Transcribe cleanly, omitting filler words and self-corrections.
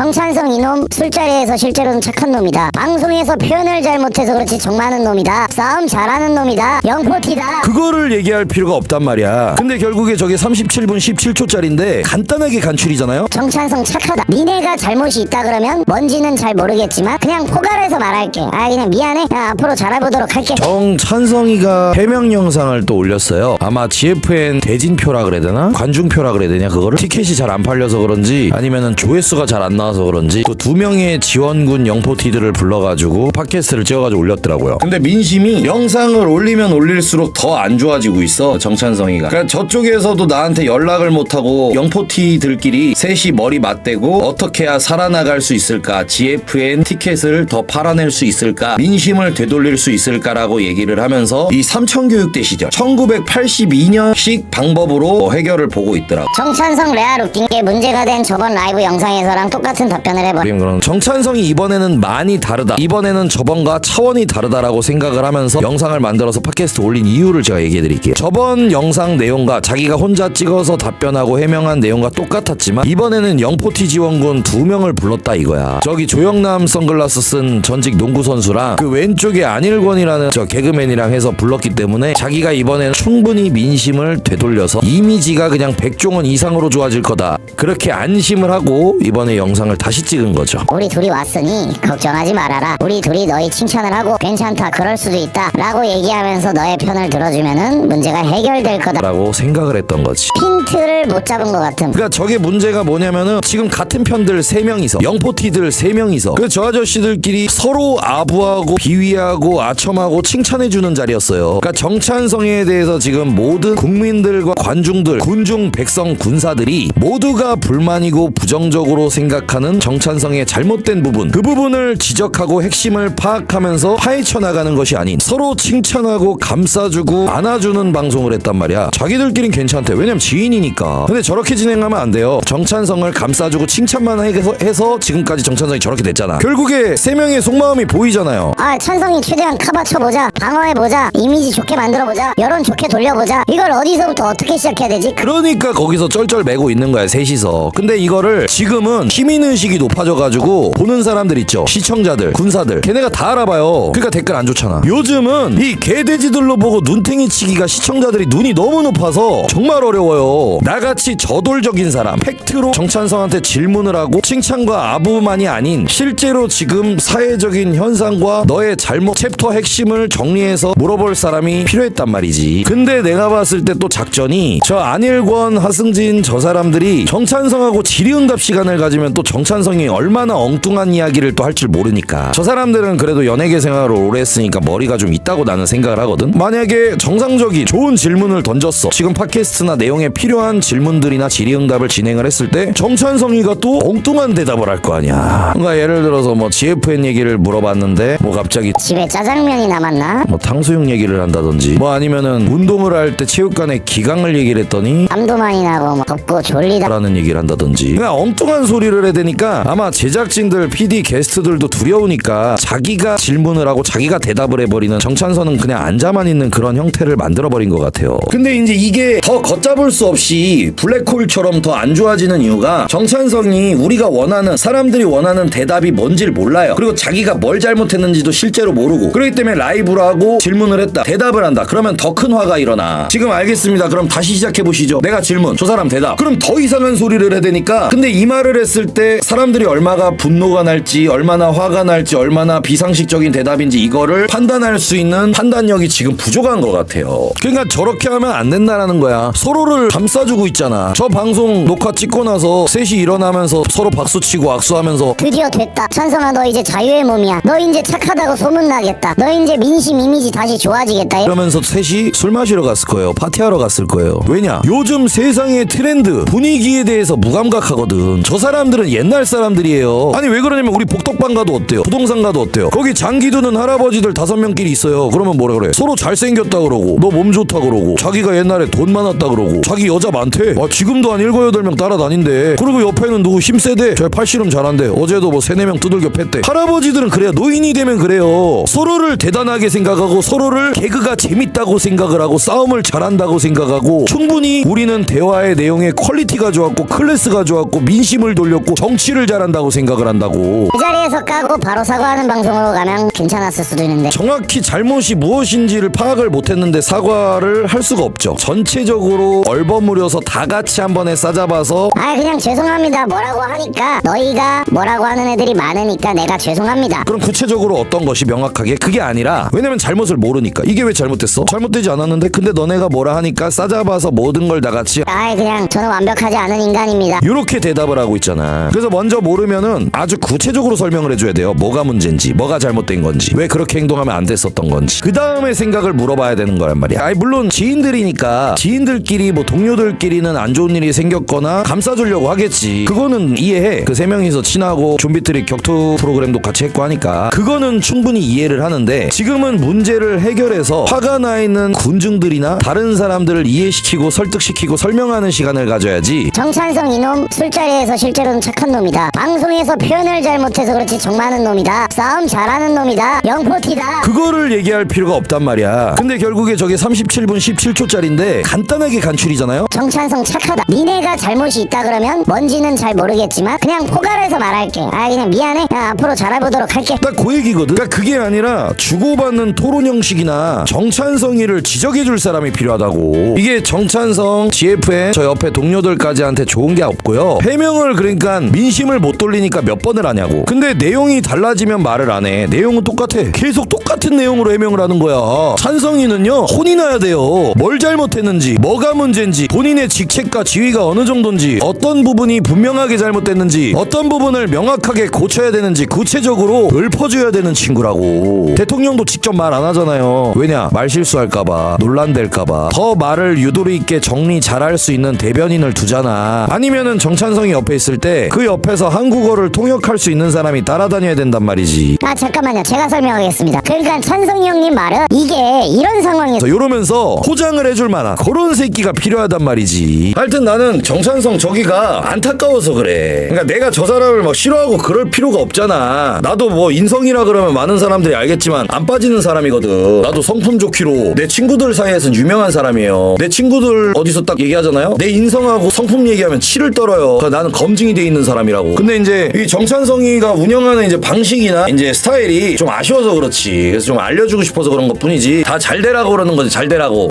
정찬성 이놈 술자리에서 실제로는 착한 놈이다. 방송에서 표현을 잘못해서 그렇지 정 많은 놈이다. 싸움 잘하는 놈이다. 영포티다. 그거를 얘기할 필요가 없단 말이야. 근데 결국에 저게 37분 17초짜리인데 간단하게 간추리잖아요. 정찬성 착하다. 니네가 잘못이 있다 그러면 뭔지는 잘 모르겠지만 그냥 포괄해서 말할게. 그냥 미안해. 앞으로 잘해보도록 할게. 정찬성이가 해명 영상을 또 올렸어요. 아마 GFN 대진표라 그래야 되나? 관중표라 그래야 되냐 그거를? 티켓이 잘 안 팔려서 그런지 아니면은 조회수가 잘 안 나와서 그런지 또 2명의 지원군 영포티들을 불러가지고 팟캐스트를 찍어가지고 올렸더라고요. 근데 민심이 영상을 올리면 올릴수록 더 안 좋아지고 있어. 정찬성이가. 그러니까 저쪽에서도 나한테 연락을 못하고 영포티들끼리 셋이 머리 맞대고 어떻게 해야 살아나갈 수 있을까, GFN 티켓을 더 팔아낼 수 있을까, 민심을 되돌릴 수 있을까라고 얘기를 하면서 이 삼천교육대 시절 1982년식 방법으로 해결을 보고 있더라고. 정찬성 레알 웃긴 게 문제가 된 저번 라이브 영상에서랑 똑같은 답변을 해봐. 정찬성이 이번에는 많이 다르다, 이번에는 저번과 차원이 다르다라고 생각을 하면서 영상을 만들어서 팟캐스트 올린 이유를 제가 얘기해드릴게요. 저번 영상 내용과 자기가 혼자 찍어서 답변하고 해명한 내용과 똑같았지만 이번에는 영포티 지원군 2명을 불렀다 이거야. 저기 조영남 선글라스 쓴 전직 농구 선수랑 그 왼쪽에 안일권이라는 저 개그맨이랑 해서 불렀기 때문에 자기가 이번에는 충분히 민심을 되돌려서 이미지가 그냥 백종원 이상으로 좋아질 거다, 그렇게 안심을 하고 이번에 영상을 다시 찍은 거죠. 우리 둘이 왔으니 걱정하지 말아라. 우리 둘이 너희 칭찬을 하고 괜찮다, 그럴 수도 있다 라고 얘기하면서 너의 편을 들어주면은 문제가 해결될 거다 라고 생각을 했던 거지. 핀트를 못 잡은 것 같은. 그러니까 저게 문제가 뭐냐면은 지금 같은 편들 3명이서 영포티들 3명이서 그 저 아저씨들끼리 서로 아부하고 비위하고 아첨하고 칭찬해주는 자리였어요. 그러니까 정찬성에 대해서 지금 모든 국민들과 관중들, 군중, 백성, 군사들이 모두가 불만이고 부정적으로 생각하는 정찬성의 잘못된 부분, 그 부분을 지적하고 핵심을 파악하면서 파헤쳐 나가는 것이 아닌 서로 칭찬하고 감싸주고 안아주는 방송을 했단 말이야. 자기들끼린 괜찮대. 왜냐면 지인이니까. 근데 저렇게 진행하면 안 돼요. 정찬성을 감싸주고 칭찬만 해서 지금까지 정찬성이 저렇게 됐잖아. 결국에 3명의 속마음이 보이잖아요. 찬성이 최대한 카바쳐보자, 방어해보자, 이미지 좋게 만들어보자, 여론 좋게 돌려보자. 이걸 어디서부터 어떻게 시작해야 되지? 그러니까 거기서 쩔쩔 매고 있는 거야, 셋이서. 근데 이거를 지금은 시민의식이 높아져가지고 보는 사람들 있죠, 시청자들, 군사들, 걔네가 다 알아봐요. 그러니까 댓글 안 좋잖아. 요즘은 이 개돼지들로 보고 눈탱이 치기가 시청자들이 눈이 너무 높아서 정말 어려워요. 나같이 저돌적인 사람, 팩트로 정찬성한테 질문을 하고 칭찬과 아부만이 아닌 실제로 지금 사회적인 현상과 너의 잘못 챕터 핵심을 정리해서 물어볼 사람이 필요했단 말이지. 근데 내가 봤을 때 또 작전이 저 안일권, 하승진 저 사람들이 정찬성하고 질의응답 시간을 가지면 또 정찬성이 얼마나 엉뚱한 이야기를 또 할 줄 모르니까. 저 사람들은 그래도 연예계 생활을 오래 했으니까 머리가 좀 있다고 나는 생각을 하거든. 만약에 정상적인 좋은 질문을 던졌어, 지금 팟캐스트나 내용에 필요한 질문들이나 질의응답을 진행을 했을 때 정찬성이가 또 엉뚱한 대답을 할 거 아니야. 그러니까 예를 들어서 뭐 GFN 얘기를 물어봤는데 뭐 갑자기 집에 짜장면이 남았나? 뭐 탕수육 얘기를 한다든지 뭐 아니면은 운동을 할 때 체육관에 기강을 얘기를 했더니 잠도 많이 나고 뭐 덥고 졸리다 라는 얘기를 한다든지 그냥 엉뚱한 소리를 해야 되니까 아마 제작진들, PD, 게스트들도 두려우니까 자기가 질문을 하고 자기가 대답을 해버리는, 정찬성은 그냥 앉아만 있는 그런 형태를 만들어버린 것 같아요. 근데 이제 이게 더 걷잡을 수 없이 블랙홀처럼 더 안 좋아지는 이유가 정찬성이 우리가 원하는, 사람들이 원하는 대답이 뭔지를 몰라요. 그리고 자기가 뭘 잘못했는지도 실제로 모르고, 그렇기 때문에 라이브로 하고 질문을 했다, 대답을 한다, 그러면 더 큰 화가 일어나. 지금 알겠습니다, 그럼 다시 시작해보시죠. 내가 질문, 저 사람 대답. 그럼 더 이상한 소리를 해야 되니까. 근데 이 말을 했을 때 사람들이 얼마나 분노가 날지, 얼마나 화가 날지, 얼마나 비상식적인 대답인지 이거를 판단할 수 있는 판단력이 지금 부족한 것 같아요. 그러니까 저렇게 하면 안 된다라는 거야. 서로를 감싸주고 있잖아. 저 방송 녹화 찍고 나서 셋이 일어나면서 서로 박수치고 악수하면서 드디어 됐다. 찬성아, 너 이제 자유의 몸이야. 너 이제 착하다고 소문나겠다. 너 이제 민심 이미지 다시 좋아지겠다. 이러면서 셋이 술 마시러 갔을 거예요. 파티하러 갔을 거예요. 왜냐? 요즘 세상의 트렌드, 분위기에 대해서 무감각하거든. 저 사람들은 옛날 사람들이에요. 아니 왜 그러냐면 우리 복덕방 가도 어때요? 부동산 가도 어때요? 거기 장기 두는 할아버지들 5명끼리 있어요. 그러면 뭐라 그래? 서로 잘생겼다 그러고, 너 몸 좋다 그러고, 자기가 옛날에 돈 많았다 그러고, 자기 여자 많대. 지금도 한 7, 8명 따라다닌대. 그리고 옆에는 누구 힘세대, 저 팔씨름 잘한대. 어제도 뭐 3, 4명 두들겨 팼대. 할아버지들은 그래요. 노인이 되면 그래요. 서로를 대단하게 생각하고, 서로를 개그가 재밌다고 생각을 하고, 싸움을 잘한다고 생각하고, 충분히 우리는 대화의 내용의 퀄리티가 좋았고 클래스가 좋았고 민심을 돌렸고 정치를 잘한다고 생각을 한다고. 그 자리에서 까고 바로 사과하는 방송으로 가면 괜찮았을 수도 있는데. 정확히 잘못이 무엇인지를 파악을 못했는데 사과를 할 수가 없죠. 전체적으로 얼버무려서 다 같이 한 번에 싸잡아서 그냥 죄송합니다 뭐라고 하니까, 너희가 뭐라고 하는 애들이 많으니까 내가 죄송합니다. 그럼 구체적으로 어떤 것이 명확하게? 그게 아니라, 왜냐면 잘못을 모르니까. 이게 왜 잘못됐어? 잘못되지 않았는데 근데 너네가 뭐라 하니까 싸잡아서 모든 걸 다 같이 그냥 저는 완벽하지 않은 인간입니다. 이렇게 대답을 하고 있잖아. 그래서 먼저 모르면은 아주 구체적으로 설명을 해줘야 돼요. 뭐가 문제인지, 뭐가 잘못된 건지, 왜 그렇게 행동하면 안 됐었던 건지. 그 다음에 생각을 물어봐야 되는 거란 말이야. 물론 지인들이니까 지인들끼리 뭐 동료들끼리는 안 좋은 일이 생겼거나 감싸주려고 하겠지. 그거는 이해해. 그 세 명이서 친하고 좀비트릭 격투 프로그램도 같이 했고 하니까 그거는 충분히 이해를 하는데, 지금은 문제를 해결해서 화가 나 있는 군중들이나 다른 사람들을 이해시키고 설득시키고 설명하는 시간을 가져야지. 정찬성 이놈 술자리에서 실제로는 착한 놈이다. 방송에서 표현을 잘못해서 그렇지 정 많은 놈이다. 싸움 잘하는 놈이다. 영포티다. 그거를 얘기할 필요가 없단 말이야. 근데 결국에 저게 37분 17초짜리인데 간단하게 간출이잖아요. 정찬성 착하다. 니네가 잘못이 있다 그러면 뭔지는 잘 모르겠지만 그냥 포괄해서 말할게. 그냥 미안해. 앞으로 잘해보도록 할게. 딱 그 얘기거든. 그러니까 그게 아니라 주고받는 토론 형식이나 정찬성이를 지적해줄 사람이 필요하다고. 이게 정찬성, GFN, 저 옆에 동료들까지한테 좋은 게 없고요. 해명을 그러니까 민심을 못 돌리니까 몇 번을 하냐고. 근데 내용이 달라지면 말을 안 해. 내용은 똑같아. 계속 똑같은 내용으로 해명을 하는 거야. 찬성이는요, 혼이 나야 돼요. 뭘 잘못했는지, 뭐가 문제인지, 본인의 직책과 지위가 어느 정도인지, 어떤 부분이 분명하게 잘못됐는지, 어떤 부분을 명확하게 고쳐야 되는지 구체적으로 읊어줘야 되는 친구라고. 대통령도 직접 말 안 하잖아요. 왜냐? 말 실수할까봐, 논란될까봐. 더 말을 유도리 있게 정리 잘할 수 있는 대변인을 두잖아. 아니면은 정찬성이 옆에 있을 때 그 옆에서 한국어를 통역할 수 있는 사람이 따라다녀야 된단 말이지. 잠깐만요. 제가 설명하겠습니다. 그러니까 찬성이 형님 말은 이게 이런 상황에서 이러면서 포장을 해줄 만한 그런 새끼가 필요하단 말이지. 하여튼 나는 정찬성 저기가 안타까워서 그래. 그러니까 내가 저 사람을 막 싫어하고 그럴 필요가 없잖아. 나도 뭐 인성이라 그러면 많은 사람들이 알겠지만 안 빠지는 사람이거든. 나도 성품 좋기로 내 친구들 사이에서는 유명한 사람이에요. 내 친구들 어디서 딱 얘기하잖아요. 내 인성하고 성품 얘기하면 치를 떨어요. 그러니까 나는 검증이 돼 있는 사람이라고. 근데 이제 이 정찬성이가 운영하는 이제 방식이나 이제 스타일이 좀 아쉬워서 그렇지. 그래서 좀 알려주고 싶어서 그런 것 뿐이지. 다 잘 되라고 그러는 거지. 잘 되라고.